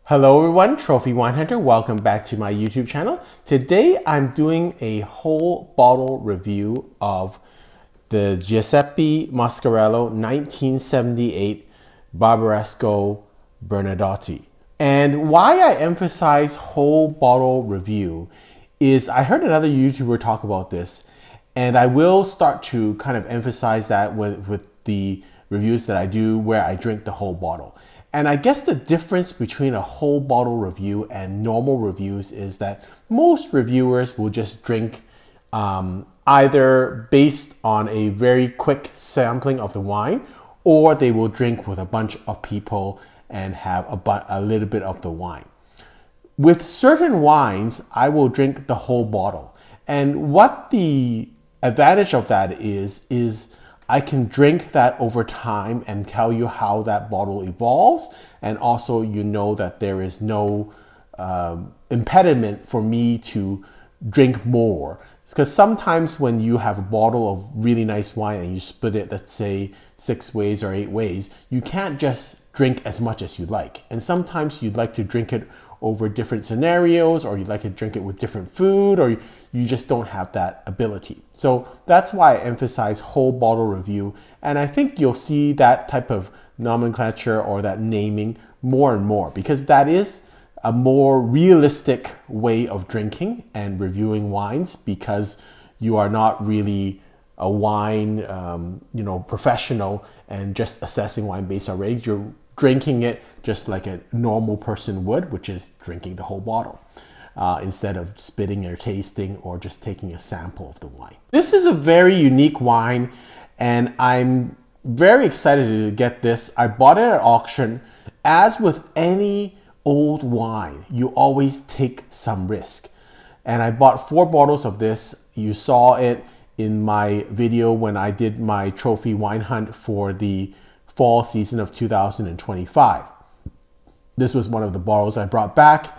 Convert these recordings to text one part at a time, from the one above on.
Hello everyone, Trophy Wine Hunter. Welcome back to my YouTube channel. Today I'm doing a whole bottle review of the Giuseppe Mascarello 1978 Barbaresco Bernardotti. And why I emphasize whole bottle review is I heard another YouTuber talk about this, and I will start to kind of emphasize that with the reviews that I do where I drink the whole bottle. And I guess the difference between a whole bottle review and normal reviews is that most reviewers will just drink either based on a very quick sampling of the wine, or they will drink with a bunch of people and have a little bit of the wine. With certain wines, I will drink the whole bottle. And what the advantage of that is I can drink that over time and tell you how that bottle evolves, and also you know that there is no impediment for me to drink more. Because sometimes when you have a bottle of really nice wine and you split it, let's say 6 ways or 8 ways, you can't just drink as much as you like. And sometimes you'd like to drink it over different scenarios, or you'd like to drink it with different food, or you just don't have that ability. So that's why I emphasize whole bottle review. And I think you'll see that type of nomenclature or that naming more and more, because that is a more realistic way of drinking and reviewing wines, because you are not really a wine professional and just assessing wine based on age. You're drinking it just like a normal person would, which is drinking the whole bottle instead of spitting or tasting or just taking a sample of the wine. This is a very unique wine, and I'm very excited to get this. I bought it at auction. As with any old wine, you always take some risk. And I bought 4 bottles of this. You saw it in my video when I did my trophy wine hunt for the fall season of 2025. This was one of the bottles I brought back,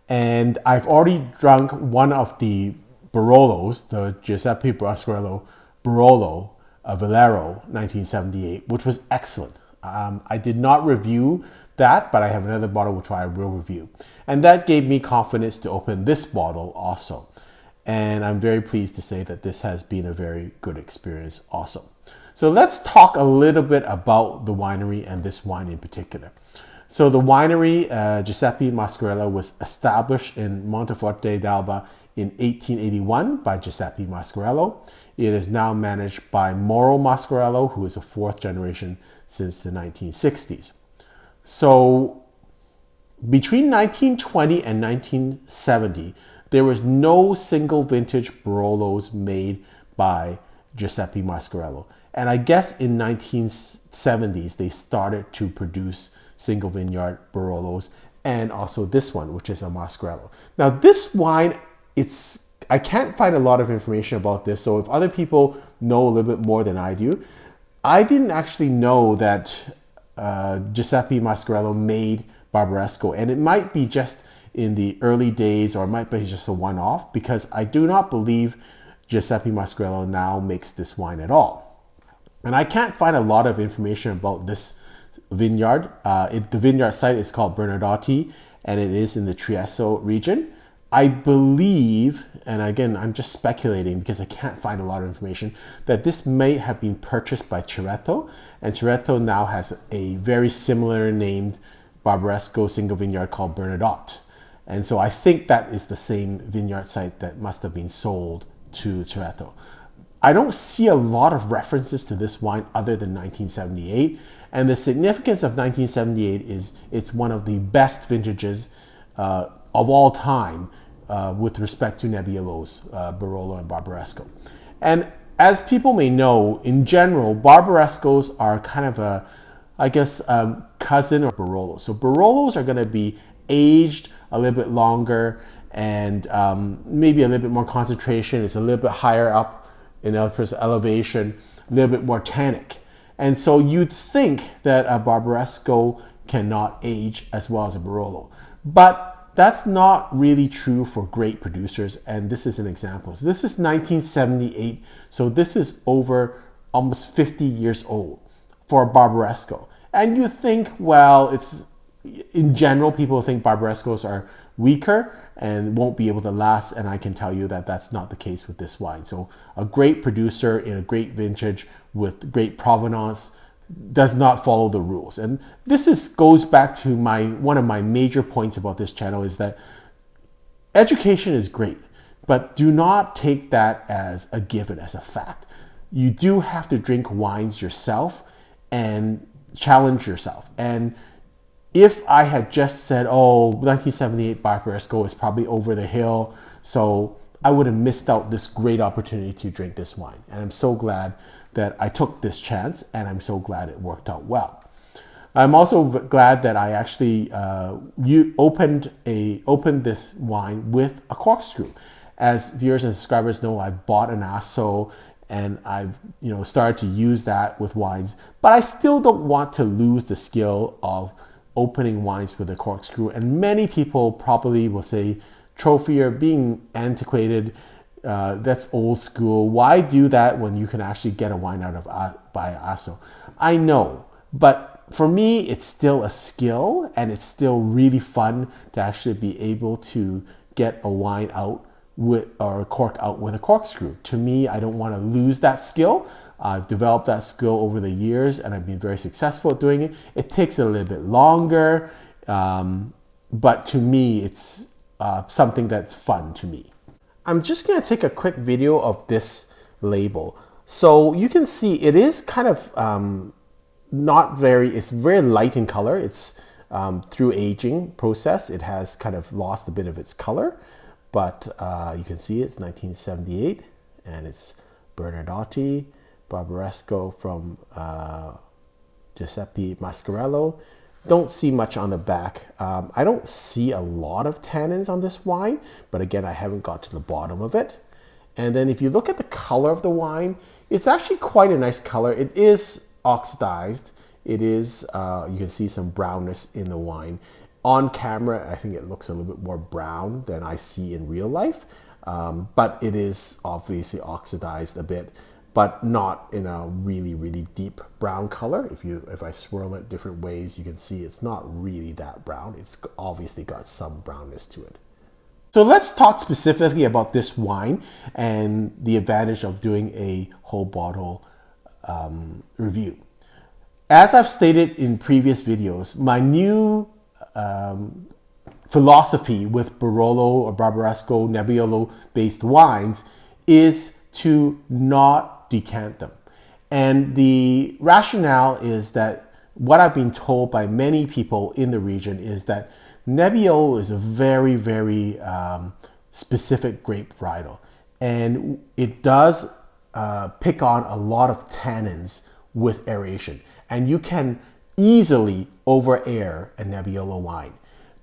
and I've already drunk one of the Barolos, the Giuseppe Mascarello Barolo Valero 1978, which was excellent. I did not review that, but I have another bottle which I will review. And that gave me confidence to open this bottle also. And I'm very pleased to say that this has been a very good experience also. So let's talk a little bit about the winery and this wine in particular. So the winery, Giuseppe Mascarello, was established in Monteforte d'Alba in 1881 by Giuseppe Mascarello. It is now managed by Mauro Mascarello, who is a 4th generation since the 1960s. So between 1920 and 1970, there was no single vintage Barolos made by Giuseppe Mascarello. And I guess in 1970s, they started to produce single vineyard Barolos, and also this one, which is a Mascarello. Now this wine, I can't find a lot of information about this, so if other people know a little bit more than I do, I didn't actually know that Giuseppe Mascarello made Barbaresco, and it might be just in the early days, or it might be just a one-off, because I do not believe Giuseppe Mascarello now makes this wine at all. And I can't find a lot of information about this vineyard. The vineyard site is called Bernardotti, and it is in the Trieste region. I believe, and again, I'm just speculating because I can't find a lot of information, that this may have been purchased by Cerreto, and Cerreto now has a very similar named Barbaresco single vineyard called Bernadotte. And so I think that is the same vineyard site that must have been sold to Cerreto. I don't see a lot of references to this wine other than 1978. And the significance of 1978 is it's one of the best vintages of all time with respect to Nebbielo's, Barolo and Barbaresco. And as people may know, in general, Barbarescos are kind of a, cousin of Barolos. So Barolos are going to be aged a little bit longer, and maybe a little bit more concentration. It's a little bit higher up in elevation, a little bit more tannic. And so you'd think that a Barbaresco cannot age as well as a Barolo. But that's not really true for great producers, and this is an example. So this is 1978, so this is over almost 50 years old for a Barbaresco. And you think, well, it's in general, people think Barbarescos are weaker and won't be able to last, and I can tell you that that's not the case with this wine. So a great producer in a great vintage with great provenance does not follow the rules. And goes back to one of my major points about this channel, is that education is great, but do not take that as a given, as a fact. You do have to drink wines yourself and challenge yourself. And if I had just said, oh, 1978 Barbaresco is probably over the hill, so I would have missed out this great opportunity to drink this wine. And I'm so glad that I took this chance, and I'm so glad it worked out well. I'm also glad that I actually opened this wine with a corkscrew. As viewers and subscribers know, I bought an ASO, and I've started to use that with wines, but I still don't want to lose the skill of opening wines with a corkscrew. And many people probably will say, trophy or being antiquated, that's old school. Why do that when you can actually get a wine out of by ASO? I know, but for me, it's still a skill, and it's still really fun to actually be able to get a wine out or a cork out with a corkscrew. To me, I don't want to lose that skill. I've developed that skill over the years, and I've been very successful at doing it. It takes a little bit longer, but to me, it's something that's fun to me. I'm just going to take a quick video of this label. So you can see it is kind of it's very light in color. It's through aging process, it has kind of lost a bit of its color, but you can see it's 1978, and it's Bernardotti, Barbaresco from Giuseppe Mascarello. Don't see much on the back. I don't see a lot of tannins on this wine, but again, I haven't got to the bottom of it. And then if you look at the color of the wine, it's actually quite a nice color. It is oxidized. It is, you can see some brownness in the wine. On camera, I think it looks a little bit more brown than I see in real life, but it is obviously oxidized a bit, but not in a really, really deep brown color. If I swirl it different ways, you can see it's not really that brown. It's obviously got some brownness to it. So let's talk specifically about this wine and the advantage of doing a whole bottle review. As I've stated in previous videos, my new philosophy with Barolo or Barbaresco Nebbiolo based wines is to not decant them. And the rationale is that what I've been told by many people in the region is that Nebbiolo is a very, very specific grape varietal, and it does pick on a lot of tannins with aeration, and you can easily over air a Nebbiolo wine.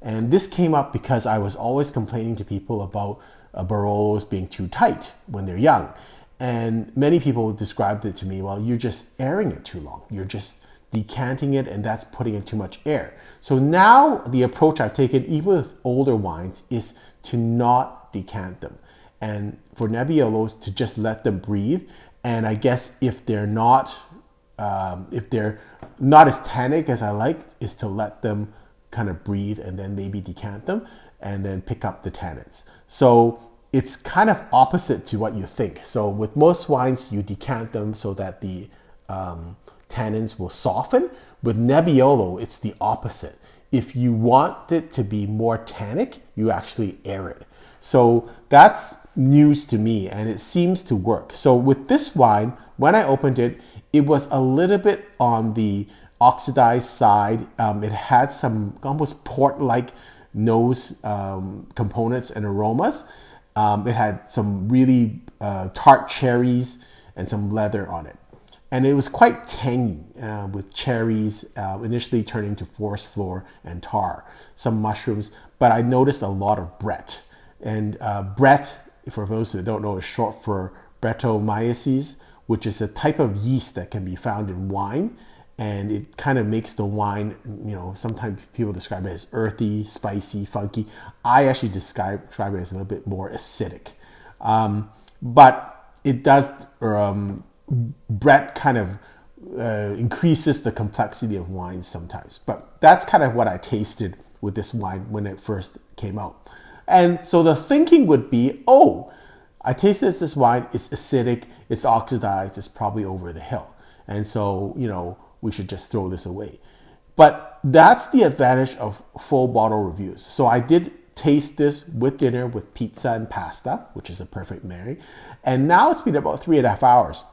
And this came up because I was always complaining to people about Barolos being too tight when they're young. And many people described it to me, well, you're just airing it too long. You're just decanting it, and that's putting in too much air. So now the approach I've taken, even with older wines, is to not decant them. And for Nebbiolos, to just let them breathe. And I guess if they're not as tannic as I like, is to let them kind of breathe and then maybe decant them and then pick up the tannins. So it's kind of opposite to what you think. So with most wines, you decant them so that the tannins will soften. With Nebbiolo, it's the opposite. If you want it to be more tannic, you actually air it. So that's news to me, and it seems to work. So with this wine, when I opened it, it was a little bit on the oxidized side. It had some almost port-like nose components and aromas. It had some really tart cherries and some leather on it. And it was quite tangy with cherries, initially turning to forest floor and tar, some mushrooms, but I noticed a lot of Brett. And Brett, for those who don't know, is short for Brettanomyces, which is a type of yeast that can be found in wine. And it kind of makes the wine, sometimes people describe it as earthy, spicy, funky. I actually describe it as a little bit more acidic. But it does, Brett kind of increases the complexity of wines sometimes. But that's kind of what I tasted with this wine when it first came out. And so the thinking would be, oh, I tasted this wine, it's acidic, it's oxidized, it's probably over the hill. And so, you know, we should just throw this away. But that's the advantage of full bottle reviews. So I did taste this with dinner with pizza and pasta, which is a perfect marry. And now it's been about 3.5 hours.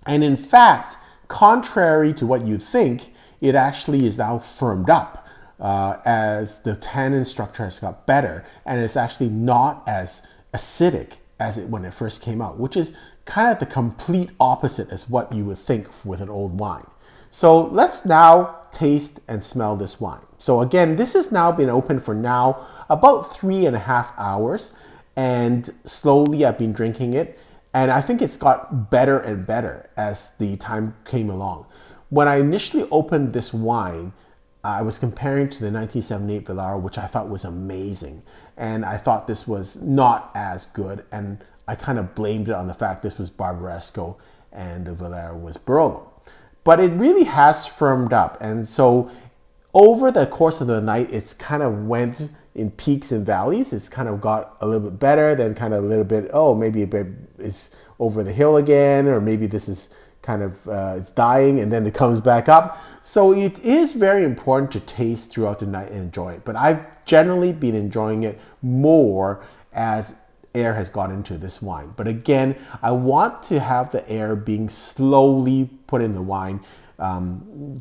And in fact, contrary to what you'd think, it actually is now firmed up as the tannin structure has got better, and it's actually not as acidic as when it first came out, which is kind of the complete opposite as what you would think with an old wine. So let's now taste and smell this wine. So again, this has now been open for now about 3.5 hours, and slowly I've been drinking it, and I think it's got better and better as the time came along. When I initially opened this wine, I was comparing to the 1978 Velaro, which I thought was amazing, and I thought this was not as good, and I kind of blamed it on the fact this was Barbaresco and the Velaro was Barolo. But it really has firmed up, and so over the course of the night, it's kind of went in peaks and valleys. It's kind of got a little bit better, then kind of a little bit, oh, maybe a bit it's over the hill again, or maybe this is kind of, it's dying, and then it comes back up. So it is very important to taste throughout the night and enjoy it. But I've generally been enjoying it more as air has got into this wine. But again, I want to have the air being slowly put in the wine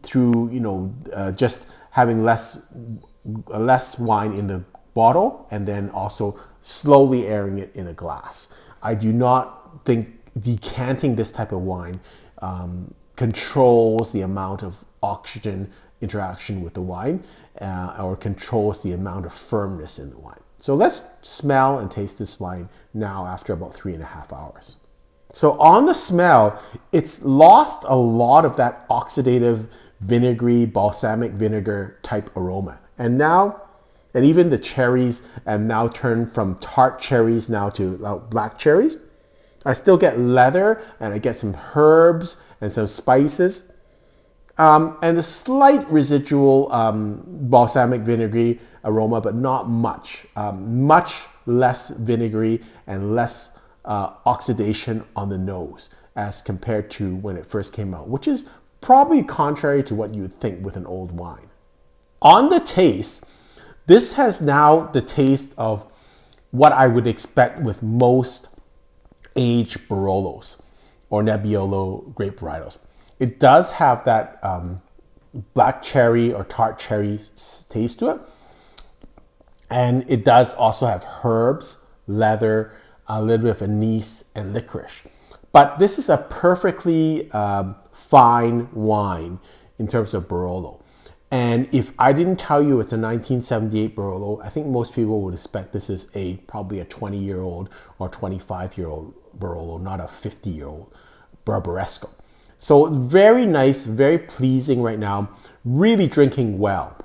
through, you know, just having less wine in the bottle and then also slowly airing it in a glass. I do not think decanting this type of wine controls the amount of oxygen interaction with the wine or controls the amount of firmness in the wine. So let's smell and taste this wine now after about 3.5 hours. So on the smell, it's lost a lot of that oxidative, vinegary, balsamic vinegar type aroma. And even the cherries have now turned from tart cherries now to black cherries. I still get leather, and I get some herbs and some spices. And a slight residual balsamic vinegary aroma, but not much. Much less vinegary and less oxidation on the nose as compared to when it first came out, which is probably contrary to what you would think with an old wine. On the taste, this has now the taste of what I would expect with most aged Barolos or Nebbiolo grape varietals. It does have that black cherry or tart cherry taste to it. And it does also have herbs, leather, a little bit of anise and licorice. But this is a perfectly fine wine in terms of Barolo. And if I didn't tell you it's a 1978 Barolo, I think most people would expect this is probably a 20-year-old or 25-year-old Barolo, not a 50-year-old Barbaresco. So very nice, very pleasing right now, really drinking well.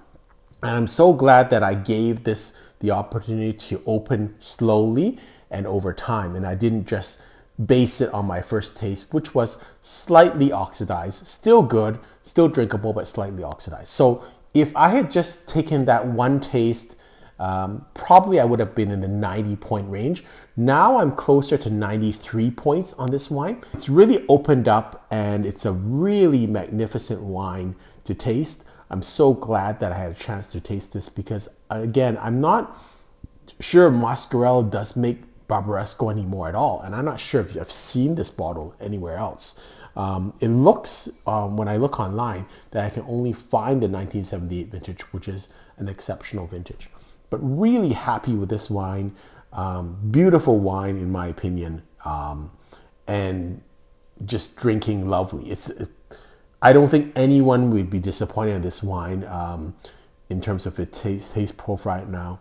And I'm so glad that I gave this the opportunity to open slowly and over time. And I didn't just base it on my first taste, which was slightly oxidized, still good, still drinkable, but slightly oxidized. So if I had just taken that one taste, probably I would have been in the 90-point range. Now I'm closer to 93 points on this wine. It's really opened up, and it's a really magnificent wine to taste. I'm so glad that I had a chance to taste this because, again, I'm not sure Mascarello does make Barbaresco anymore at all. And I'm not sure if I've seen this bottle anywhere else. It looks, when I look online, that I can only find the 1978 vintage, which is an exceptional vintage. But really happy with this wine. Beautiful wine, in my opinion. And just drinking lovely. I don't think anyone would be disappointed in this wine in terms of its taste profile right now.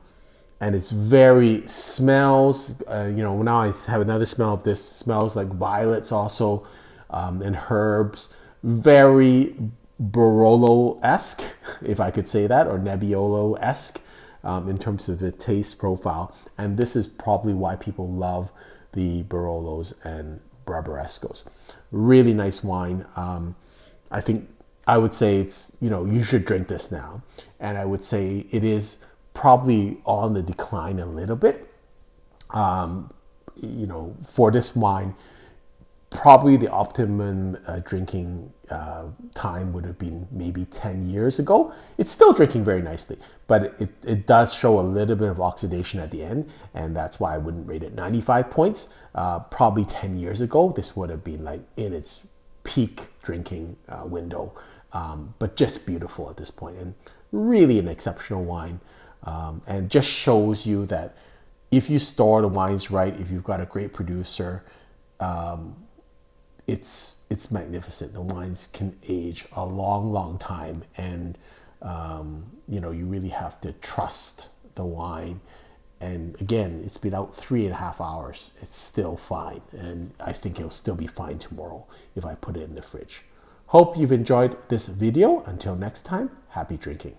And it's very smells, now I have another smell of this. Smells like violets also, and herbs. Very Barolo-esque, if I could say that, or Nebbiolo-esque in terms of the taste profile. And this is probably why people love the Barolos and Barbarescos. Really nice wine. I think I would say it's, you know, you should drink this now. And I would say it is probably on the decline a little bit. You know, for this wine, probably the optimum drinking time would have been maybe 10 years ago. It's still drinking very nicely, but it does show a little bit of oxidation at the end, and that's why I wouldn't rate it 95 points. Probably 10 years ago, this would have been like in its peak drinking window, but just beautiful at this point, and really an exceptional wine, and just shows you that if you store the wines right, if you've got a great producer, it's magnificent. The wines can age a long time, and you know, you really have to trust the wine. And again, it's been out 3.5 hours. It's still fine, and I think it'll still be fine tomorrow if I put it in the fridge. Hope you've enjoyed this video. Until next time, happy drinking.